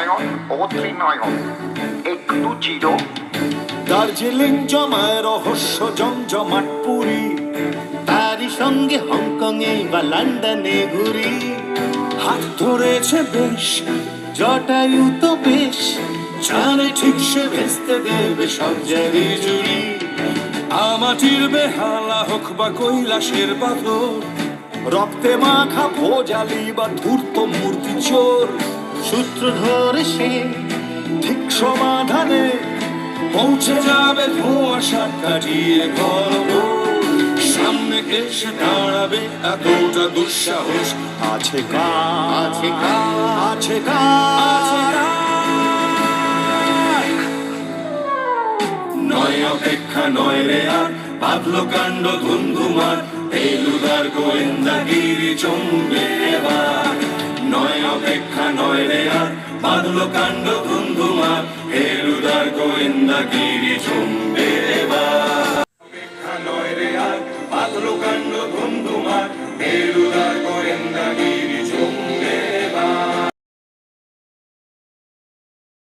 নয়ন ও ত্রিনয়ন একটু চির। দার্জিলিং জমায় রহস্য জমজমাট পুরী, তারই সঙ্গে হংকংয়ে বা লন্ডনে ঘুরি। হাত ধরেছে বেশ জটায়ু তো বেশ, জানে ঠিক সে ভেস্তে দেবে সব জারি জুড়ি। আমাটির বেহালা হোক বা কৈলাসের পাথর, রক্তে মাখা ভোজালি বা ধূর্ত মূর্তি চোর, সূত্র ধরে সে ঠিক সমাধানে পৌঁছে যাবে ধোঁয়াশা কাটিয়ে গর্ব। সামনে এসে দাঁড়াবে এতটা দুঃসাহস আছে কার, আছে কার, আছে কার। নয় অপেক্ষা নয় রে আর, বাঁধলো কাণ্ড ধুন্ধুমার, ফেলুদার গোয়েন্দাগিরি জমবে এবার। নয় অপেক্ষা নয় রে আর, বাঁধলো কাণ্ড ধুন্ধুমার, ফেলুদার গোয়েন্দাগিরি জমবে এবার। অপেক্ষা নয় রে আর, বাঁধলো কাণ্ড ধুন্ধুমার, ফেলুদার গোয়েন্দাগিরি